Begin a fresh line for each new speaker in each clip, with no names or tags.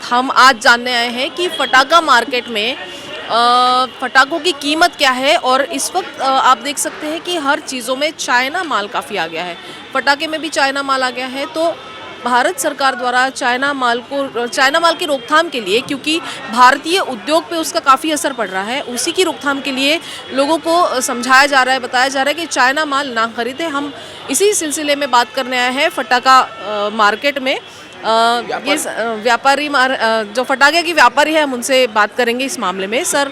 हम आज जानने आए हैं कि फटाका मार्केट में पटाखों की कीमत क्या है। और इस वक्त आप देख सकते हैं कि हर चीज़ों में चाइना माल काफ़ी आ गया है। पटाखे में भी चाइना माल आ गया है। तो भारत सरकार द्वारा चाइना माल की रोकथाम के लिए, क्योंकि भारतीय उद्योग पे उसका काफ़ी असर पड़ रहा है, उसी की रोकथाम के लिए लोगों को समझाया जा रहा है, बताया जा रहा है कि चाइना माल ना खरीदें। हम इसी सिलसिले में बात करने आए हैं फटाका मार्केट में। जो फटाखे की व्यापारी है, हम उनसे बात करेंगे इस मामले में। सर,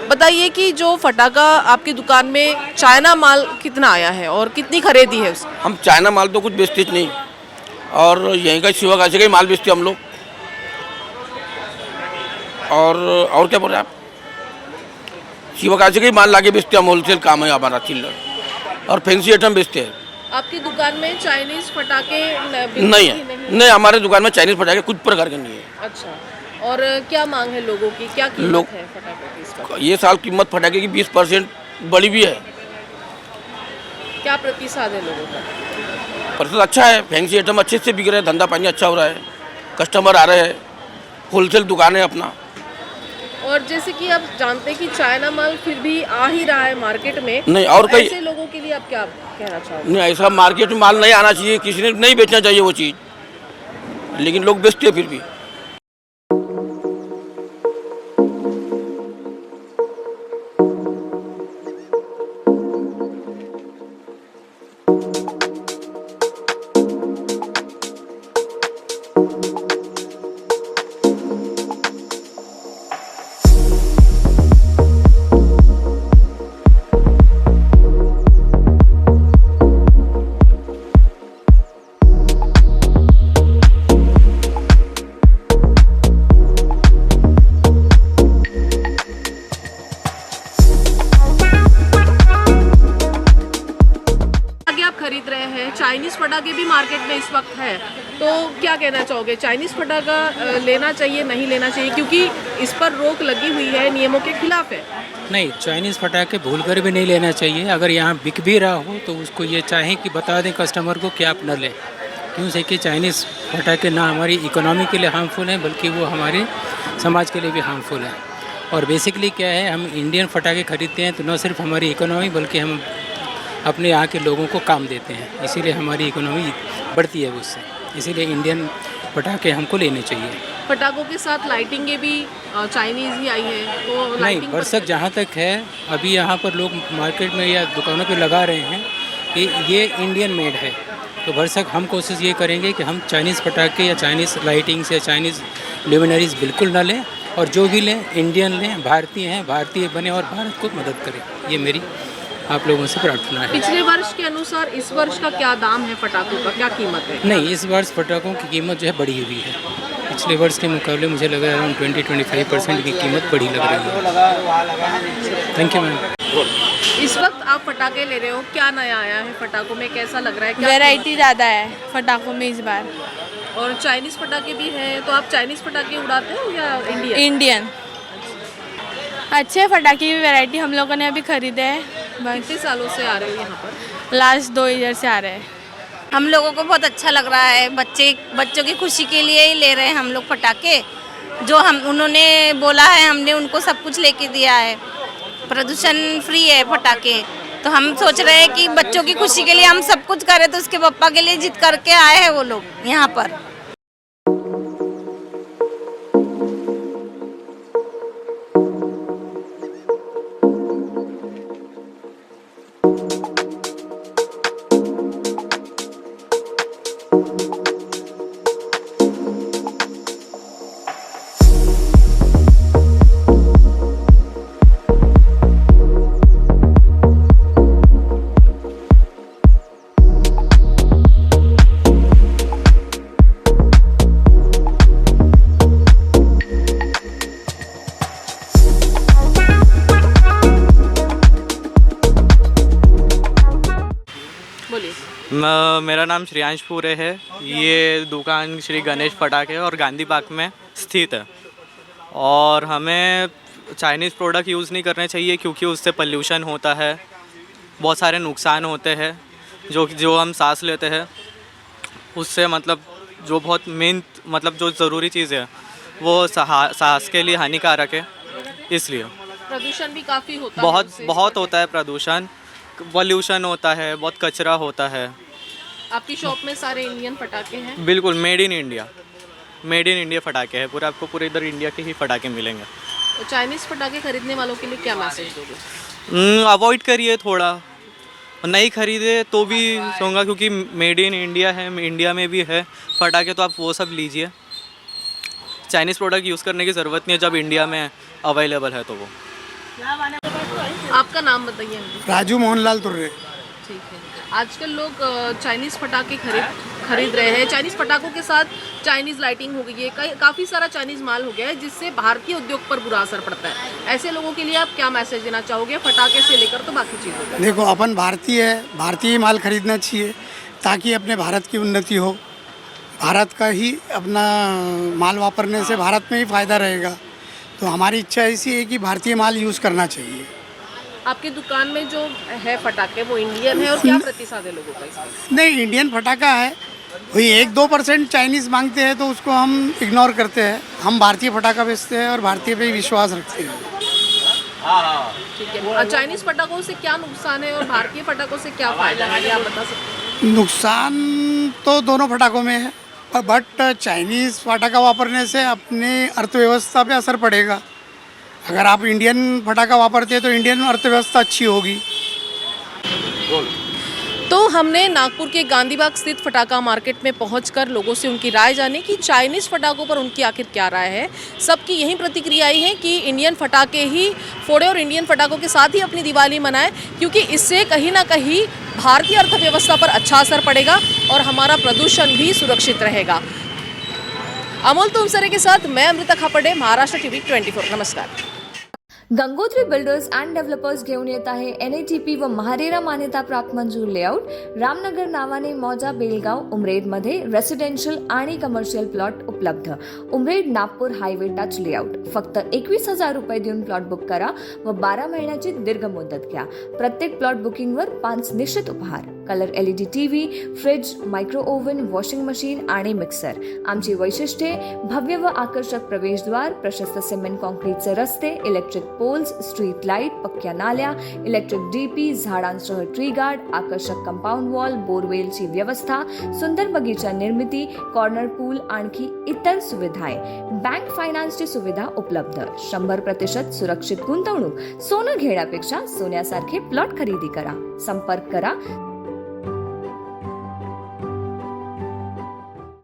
बताइए कि जो फटाका आपकी दुकान में चाइना माल कितना आया है और कितनी खरीदी है उसकी?
हम चाइना माल तो कुछ बेचते ही नहीं, और यहीं का शिवकाशी का ही माल बेचते हम लोग। और क्या बोल रहे हैं आप? शिवकाशी का ही माल लाके बेचते हम, होलसेल काम है हमारा, चिल्लर और फैंसी आइटम बेचते हैं।
आपकी दुकान में चाइनीज फटाके
नहीं है, नहीं हमारे दुकान में चाइनीज फटाके कुछ प्रकार के नहीं है।
अच्छा, और क्या मांग है लोगों की, क्या कीमत है फटाके की इस वक्त?
ये साल कीमत फटाके की 20% बढ़ी भी है।
क्या प्रतिशत है लोगों का?
प्रतिशत अच्छा है, फैंसी आइटम अच्छे से बिक रहे हैं, धंधा पानी अच्छा हो रहा है, कस्टमर आ रहे हैं, होलसेल दुकान है अपना।
और जैसे कि आप जानते हैं कि चाइना माल फिर भी आ ही रहा है मार्केट में,
नहीं, और
तो
कई
ऐसे लोगों के लिए आप क्या कहना चाहोगे?
नहीं, ऐसा मार्केट में माल नहीं आना चाहिए, किसी ने नहीं बेचना चाहिए वो चीज़, लेकिन लोग बेचते हैं फिर भी।
खरीद रहे हैं, चाइनीज फटाके भी मार्केट में इस वक्त है, तो क्या कहना चाहोगे? चाइनीज फटाका लेना चाहिए, नहीं लेना चाहिए, क्योंकि इस पर रोक लगी हुई है, नियमों के खिलाफ है?
नहीं, चाइनीज़ फटाके भूल कर भी नहीं लेना चाहिए। अगर यहाँ बिक भी रहा हो तो उसको ये चाहें कि बता दें कस्टमर को कि आप न लें। क्यों से कि चाइनीज़ फटाके ना हमारी इकोनॉमी के लिए हार्मफुल हैं, बल्कि वो हमारे समाज के लिए भी हार्मफुल है। और बेसिकली क्या है, हम इंडियन फटाके खरीदते हैं तो न सिर्फ हमारी इकोनॉमी बल्कि हम अपने यहाँ के लोगों को काम देते हैं, इसीलिए हमारी इकोनॉमी बढ़ती है उससे। इसीलिए इंडियन पटाखे हमको लेने चाहिए।
पटाखों के साथ लाइटिंगें भी चाइनीज़ ही आई है, तो
नहीं, बरसक जहाँ तक है, अभी यहाँ पर लोग मार्केट में या दुकानों पे लगा रहे हैं कि ये इंडियन मेड है। तो बरसक हम कोशिश ये करेंगे कि हम चाइनीज़ पटाखे या चाइनीज़ लाइटिंग्स या चाइनीज़ ल्यूमिनरीज बिल्कुल ना लें, और जो भी लें इंडियन लें, भारतीय हैं, भारतीय बने और भारत को मदद करें। ये मेरी आप लोगों से प्रार्थना है।
पिछले वर्ष के अनुसार इस वर्ष का क्या दाम है पटाखों का, क्या कीमत है?
नहीं, इस वर्ष पटाखों की कीमत जो है बढ़ी हुई है। पिछले वर्ष के मुकाबले मुझे लग रहा है अराउंड 20-25% की कीमत बढ़ी लग रही है। Thank you ma'am.
इस वक्त आप पटाखे ले रहे हो, क्या नया आया है पटाखों में, कैसा लग रहा है? क्या
वैरायटी ज़्यादा है पटाखों में इस बार।
और चाइनीज़ पटाखे भी हैं, तो आप चाइनीज़ पटाखे उड़ाते हो या इंडियन?
इंडियन अच्छे पटाखे की वैरायटी हम लोगों ने अभी खरीदे हैं।
कितने सालों से आ रहे हो यहाँ पर?
लास्ट 2 ईयर से आ रहे हैं।
हम लोगों को बहुत अच्छा लग रहा है। बच्चों की खुशी के लिए ही ले रहे हैं हम लोग पटाखे। जो उन्होंने बोला है, हमने उनको सब कुछ लेके दिया है। प्रदूषण फ्री है पटाखे, तो हम सोच रहे हैं कि बच्चों की खुशी के लिए हम सब कुछ करें, तो उसके पापा के लिए जिद करके आए हैं वो लोग यहाँ पर।
मेरा नाम श्रेयांश पूरे है। ये दुकान श्री गणेश पटाखे और गांधी पार्क में स्थित है। और हमें चाइनीज़ प्रोडक्ट यूज़ नहीं करने चाहिए, क्योंकि उससे पॉल्यूशन होता है, बहुत सारे नुकसान होते हैं जो हम सांस लेते हैं उससे। मतलब जो बहुत मेन, मतलब जो ज़रूरी चीज़ है वो सांस के लिए हानिकारक है, इसलिए
प्रदूषण भी काफी होता
बहुत
है उससे।
बहुत होता है प्रदूषण, पॉल्यूशन होता है, बहुत कचरा होता है।
आपकी शॉप में सारे इंडियन पटाखे हैं।
बिल्कुल मेड इन इंडिया पटाखे हैं पूरे, आपको पूरे इधर इंडिया के ही पटाखे मिलेंगे।
तो चाइनीज पटाखे खरीदने वालों के लिए क्या मैसेज दोगे?
अवॉइड करिए थोड़ा, नहीं खरीदे तो भी कहूँगा, क्योंकि मेड इन इंडिया है, इंडिया में भी है पटाखे, तो आप वो सब लीजिए। चाइनीज़ प्रोडक्ट यूज़ करने की ज़रूरत नहीं है जब इंडिया में अवेलेबल है तो वो।
आपका नाम बताइए हमें।
राजू मोहनलाल तुर्रे।
ठीक है, आजकल लोग चाइनीज पटाखे खरीद रहे हैं। चाइनीज पटाखों के साथ चाइनीज लाइटिंग हो गई है, काफ़ी सारा चाइनीज माल हो गया है, जिससे भारतीय उद्योग पर बुरा असर पड़ता है। ऐसे लोगों के लिए आप क्या मैसेज देना चाहोगे, पटाखे से लेकर तो बाकी चीज़ों तक?
देखो, अपन भारतीय है, भारतीय माल खरीदना चाहिए ताकि अपने भारत की उन्नति हो। भारत का ही अपना माल वापरने से भारत में ही फ़ायदा रहेगा। तो हमारी इच्छा ऐसी है कि भारतीय माल यूज़ करना चाहिए।
आपकी दुकान में जो है पटाखे वो इंडियन है, और क्या प्रतिसाद है लोगों का इसका?
नहीं, इंडियन फटाका है, वही 1-2% चाइनीज़ मांगते हैं तो उसको हम इग्नोर करते हैं। हम भारतीय फटाका बेचते हैं और भारतीय पे ही विश्वास रखते हैं।
ठीक है, चाइनीज पटाखों से क्या नुकसान है और भारतीय पटाखों से क्या फायदा है, ये आप बता सकते हैं?
नुकसान तो दोनों फटाकों में है, बट चाइनीज़ फटाका वापरने से अपने अर्थव्यवस्था पे असर पड़ेगा। अगर आप इंडियन फटाका वापरते हैं तो इंडियन अर्थव्यवस्था अच्छी होगी।
तो हमने नागपुर के गांधीबाग स्थित फटाका मार्केट में पहुंचकर लोगों से उनकी राय जानी कि चाइनीज़ फटाकों पर उनकी आखिर क्या राय है। सबकी यही प्रतिक्रियाएं हैं कि इंडियन फटाके ही फोड़े और इंडियन फटाकों के साथ ही अपनी दिवाली मनाएं, क्योंकि इससे कहीं ना कहीं भारतीय अर्थव्यवस्था पर अच्छा असर पड़ेगा और हमारा प्रदूषण भी सुरक्षित रहेगा। अमोल तुमसरे के साथ मैं अमृता खापर्डे, महाराष्ट्र टीवी 24। नमस्कार।
गंगोत्री बिल्डर्स अँड डेव्हलपर्स घेऊन येत आहे NATP व महारेरा मान्यता प्राप्त मंजूर लेआउट रामनगर नावाने मौजा बेलगाव उमरेडमध्ये रेसिडेन्शियल आणि कमर्शियल प्लॉट उपलब्ध। Umred Nagpur highway touch layout. फक्त 21,000 रुपये देऊन प्लॉट बुक करा व 12 महिन्याची दीर्घ मुदत घ्या। प्रत्येक प्लॉट बुकिंगवर 5 निश्चित उपहार, colour LED TV, fridge, micro oven, washing machine आणि मिक्सर। आमची वैशिष्ट्ये: भव्य व आकर्षक प्रवेशद्वार, प्रशस्त सिमेंट कॉन्क्रीटचे रस्ते, इलेक्ट्रिक पोल्स, स्ट्रीट लाईट, पक्क्या नाल्या, इलेक्ट्रिक DP, झाडांसह ट्री गार्ड, आकर्षक कंपाऊंड वॉल, बोरवेलची व्यवस्था, सुंदर बगीचा निर्मिती, कॉर्नर पूल, आणखी इतर सुविधाएं। बँक फायनान्सची सुविधा उपलब्ध। 100% सुरक्षित गुंतवणूक। सोनं घेण्यापेक्षा सोन्यासारखे प्लॉट खरेदी करा। संपर्क करा